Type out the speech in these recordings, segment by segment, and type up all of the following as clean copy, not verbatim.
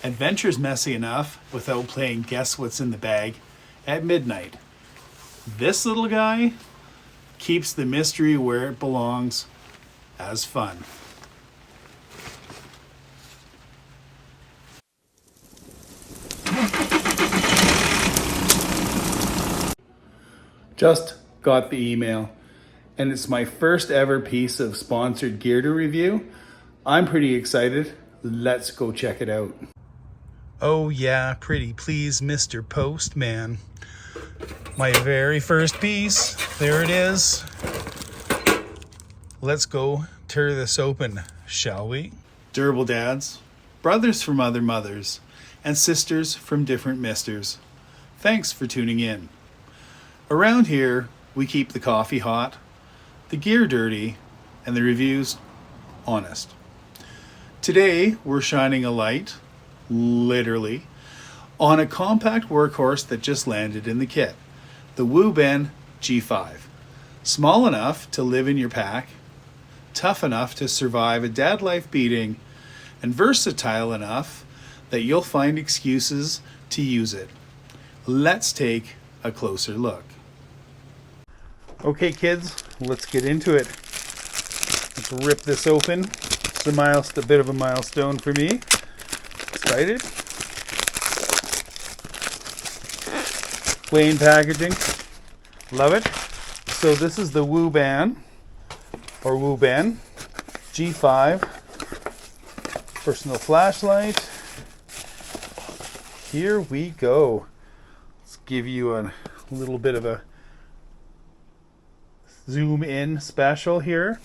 Adventure's messy enough without playing Guess What's in the Bag at midnight. This little guy keeps the mystery where it belongs as fun. Just got the email, and it's my first ever piece of sponsored gear to review. I'm pretty excited. Let's go check it out. Oh yeah, pretty please, Mr. Postman. My very first piece. There it is. Let's go tear this open, shall we? Durable dads, brothers from other mothers, and sisters from different misters. Thanks for tuning in. Around here, we keep the coffee hot, the gear dirty, and the reviews honest. Today, we're shining a light, literally, on a compact workhorse that just landed in the kit, the Wuben G5. Small enough to live in your pack, tough enough to survive a dad life beating, and versatile enough that you'll find excuses to use it. Let's take a closer look. Okay kids, let's get into it. Let's rip this open. It's a bit of a milestone for me. Excited. Plain packaging. Love it. So this is the Wuben G5 personal flashlight. Here we go. Let's give you a little bit of a zoom in special here.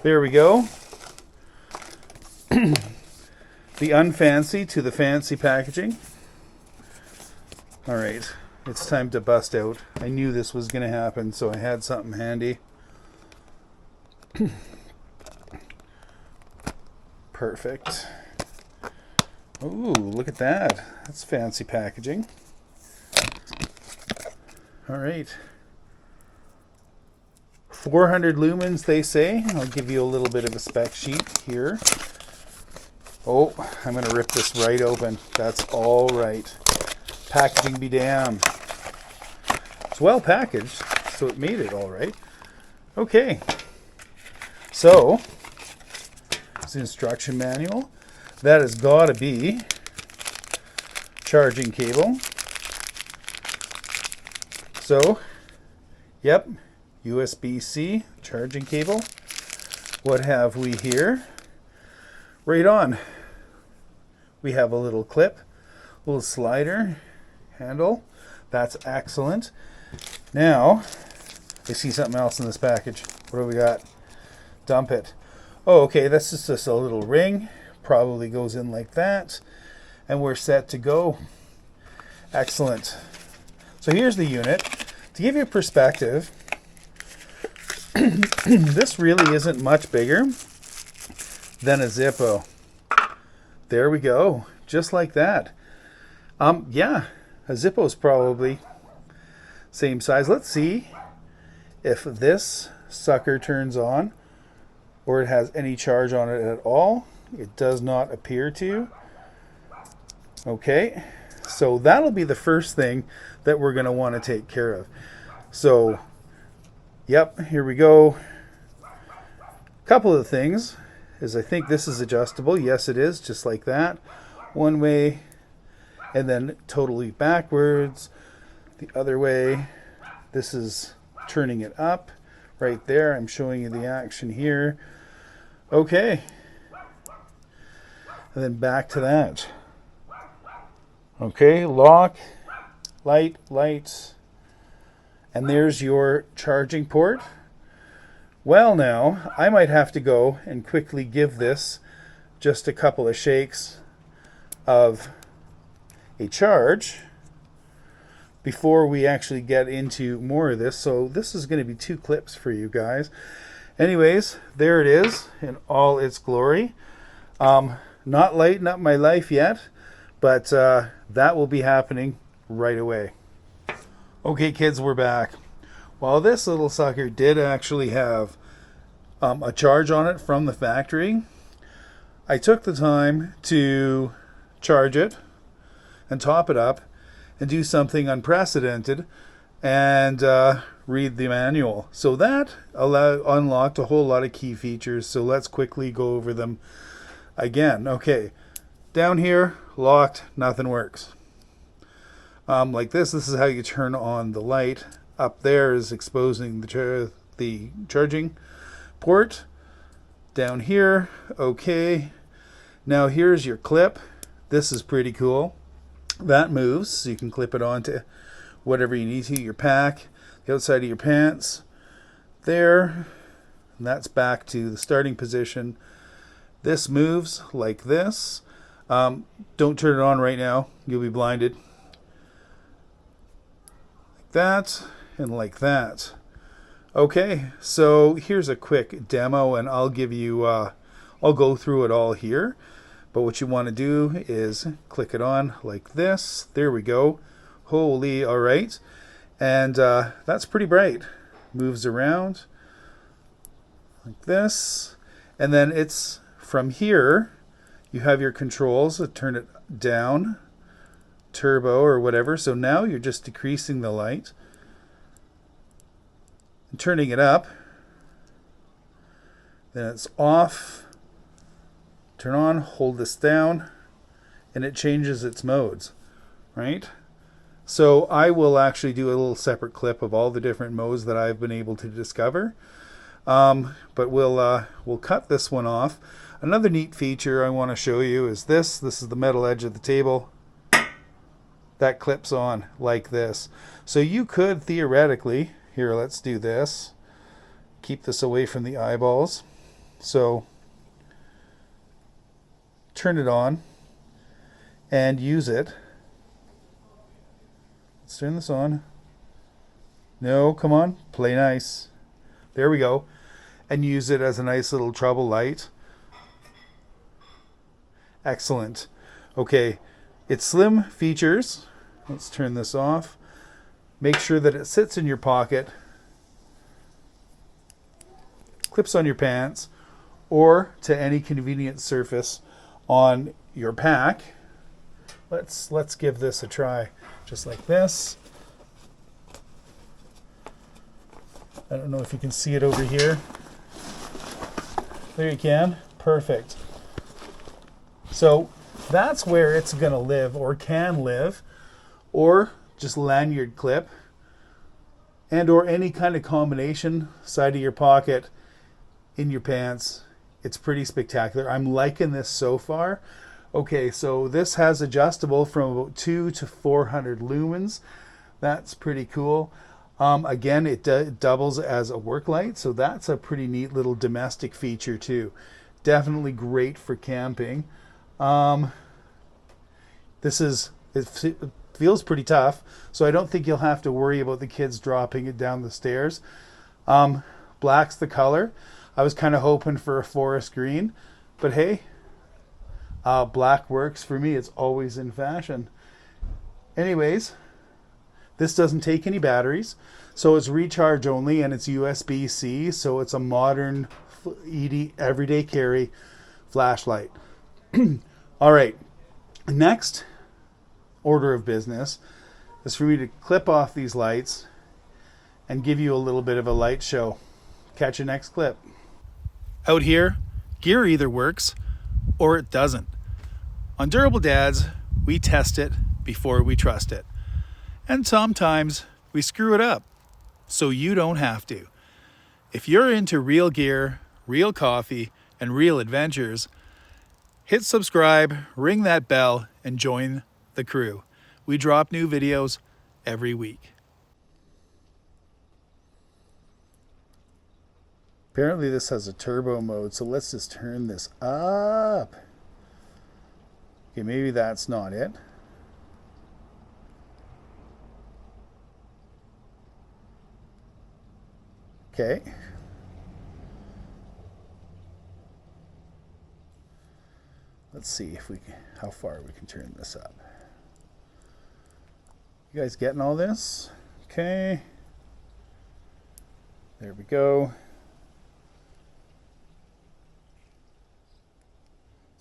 There we go. The unfancy to the fancy packaging. All right, it's time to bust out. I knew this was going to happen, so I had something handy. Perfect. Ooh, look at that. That's fancy packaging. All right. 400 lumens, they say. I'll give you a little bit of a spec sheet here. Oh, I'm going to rip this right open. That's all right. Packaging be damned. It's well packaged, so it made it all right. Okay. So, it's the instruction manual. That has got to be charging cable. So, yep. USB-C charging cable. What have we here? Right on. We have a little clip, little slider handle. That's excellent. Now, I see something else in this package. What do we got? Dump it. Oh, okay, that's just a little ring. Probably goes in like that. And we're set to go. Excellent. So here's the unit. To give you a perspective, this really isn't much bigger than a Zippo. There we go, just like that. Yeah, a Zippo is probably same size. Let's see if this sucker turns on or it has any charge on it at all. It does not appear to. Okay, so that'll be the first thing that we're going to want to take care of. So yep, here we go. Couple of things is I think this is adjustable. Yes, it is, just like that. One way, and then totally backwards. The other way, this is turning it up right there. I'm showing you the action here. Okay. And then back to that. Okay, lock, lights. And there's your charging port. Well now, I might have to go and quickly give this just a couple of shakes of a charge before we actually get into more of this. So this is going to be 2 clips for you guys. Anyways, there it is in all its glory. Not lighting up my life yet, but that will be happening right away. Okay kids, we're back. Well, this little sucker did actually have a charge on it from the factory. I took the time to charge it and top it up and do something unprecedented and read the manual. So that unlocked a whole lot of key features. So let's quickly go over them again. Okay, down here, locked, nothing works. Like this is how you turn on the light. Up there is exposing the charging port. Down here, okay. Now here's your clip. This is pretty cool. That moves, so you can clip it onto whatever you need to, your pack, the outside of your pants, there. And that's back to the starting position. This moves like this. Don't turn it on right now, you'll be blinded. Like that, and like that. Okay, so here's a quick demo, and I'll give you, I'll go through it all here. But what you want to do is click it on like this. There we go. Holy, all right. And that's pretty bright. Moves around like this. And then it's from here, you have your controls to turn it down, turbo or whatever. So now you're just decreasing the light and turning it up. Then it's off. Turn on, hold this down, and it changes its modes, right? So I will actually do a little separate clip of all the different modes that I've been able to discover. But we'll cut this one off. Another neat feature I want to show you is this. This is the metal edge of the table. That clips on like this. So you could theoretically, here, let's do this. Keep this away from the eyeballs. So turn it on and use it. Let's turn this on. No, come on, play nice. There we go. And use it as a nice little trouble light. Excellent. Okay, it's slim features. Let's turn this off. Make sure that it sits in your pocket, clips on your pants, or to any convenient surface on your pack. Let's give this a try. Just like this. I don't know if you can see it over here. There you can. Perfect. So that's where it's going to live, or can live, or just lanyard clip, and or any kind of combination, side of your pocket, in your pants. It's pretty spectacular. I'm liking this so far. Okay, so this has adjustable from about 2 to 400 lumens. That's pretty cool. Again, it doubles as a work light, so that's a pretty neat little domestic feature too. Definitely great for camping. It feels pretty tough, so I don't think you'll have to worry about the kids dropping it down the stairs. Black's the color. I was kind of hoping for a forest green, but hey, black works for me. It's always in fashion. Anyways, this doesn't take any batteries, so it's recharge only, and it's USB-C, so it's a modern everyday carry flashlight. All right, next order of business is for me to clip off these lights and give you a little bit of a light show. Catch you next clip. Out here, gear either works or it doesn't. On Durable Dads, we test it before we trust it. And sometimes we screw it up, so you don't have to. If you're into real gear, real coffee, and real adventures, hit subscribe, ring that bell, and join the crew. We drop new videos every week. Apparently this has a turbo mode, so let's just turn this up. Okay, maybe that's not it. Okay. Let's see if we can, how far we can turn this up. You guys getting all this? Okay. There we go.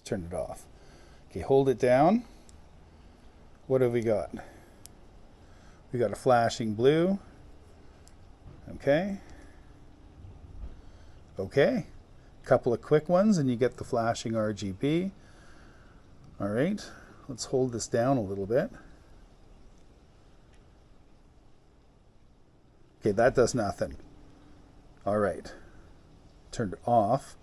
Turn it off. Okay, hold it down. What have we got? We got a flashing blue. Okay. Okay. Couple of quick ones and you get the flashing RGB. All right. Let's hold this down a little bit. Okay, that does nothing. All right. Turned it off.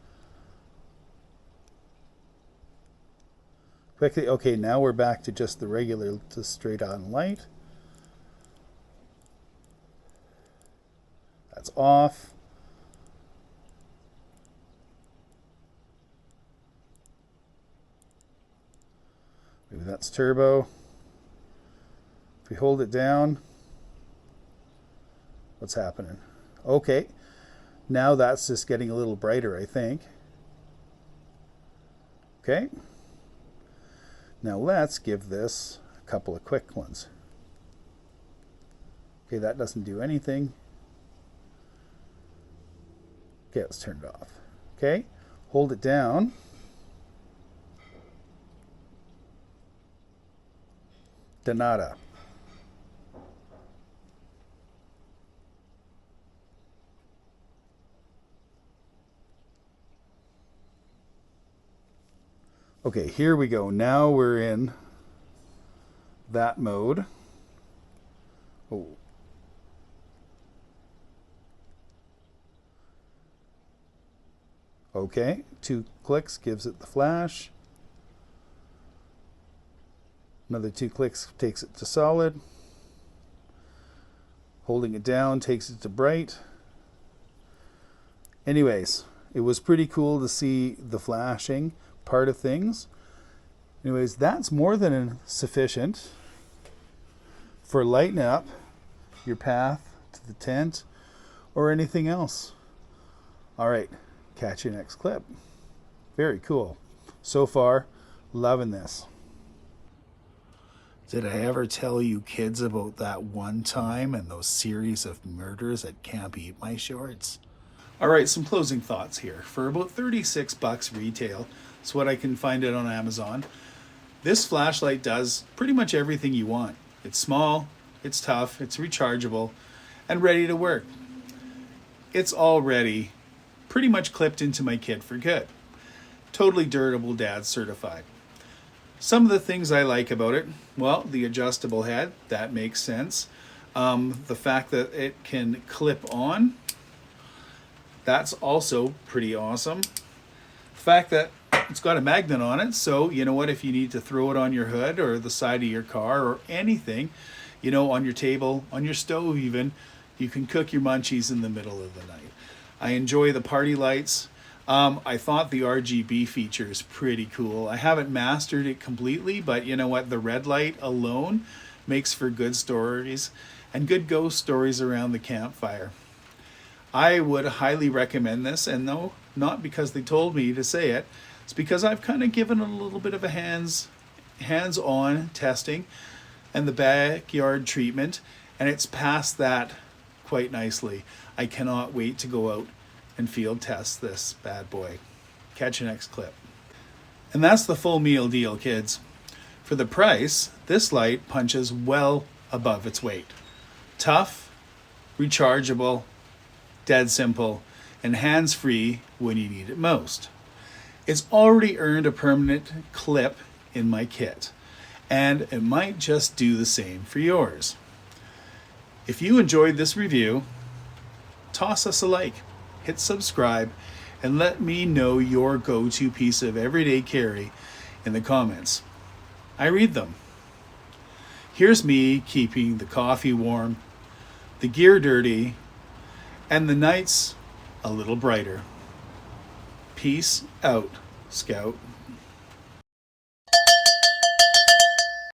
Quickly, okay, now we're back to just the regular, just straight on light. That's off. Maybe that's turbo. If we hold it down, what's happening? Okay, now that's just getting a little brighter, I think. Okay. Now let's give this a couple of quick ones. Okay, that doesn't do anything. Okay, let's turn it off. Okay, hold it down. De nada. Okay, here we go. Now we're in that mode. Oh. Okay, 2 clicks gives it the flash. Another 2 clicks takes it to solid. Holding it down takes it to bright. Anyways, it was pretty cool to see the flashing part of things. Anyways, that's more than sufficient for lighting up your path to the tent or anything else. All right, catch you next clip. Very cool. So far, loving this. Did I ever tell you kids about that one time and those series of murders at Camp Eat My Shorts? All right, some closing thoughts here. For about 36 bucks retail, it's what I can find it on Amazon. This flashlight does pretty much everything you want. It's small, it's tough, it's rechargeable, and ready to work. It's already pretty much clipped into my kit for good. Totally durable dad certified. Some of the things I like about it, well, the adjustable head, that makes sense. The fact that it can clip on, that's also pretty awesome. The fact that it's got a magnet on it, so you know what, if you need to throw it on your hood or the side of your car or anything, you know, on your table, on your stove even, you can cook your munchies in the middle of the night. I enjoy the party lights. I thought the RGB feature is pretty cool. I haven't mastered it completely, but you know what, the red light alone makes for good stories and good ghost stories around the campfire. I would highly recommend this, and no, not because they told me to say it, it's because I've kind of given it a little bit of a hands-on testing and the backyard treatment, and it's passed that quite nicely. I cannot wait to go out and field test this bad boy. Catch you next clip. And that's the full meal deal, kids. For the price, this light punches well above its weight. Tough, rechargeable, dead simple, and hands-free when you need it most. It's already earned a permanent clip in my kit, and it might just do the same for yours. If you enjoyed this review, toss us a like, hit subscribe, and let me know your go-to piece of everyday carry in the comments. I read them. Here's me keeping the coffee warm, the gear dirty, and the nights a little brighter. Peace out, Scout.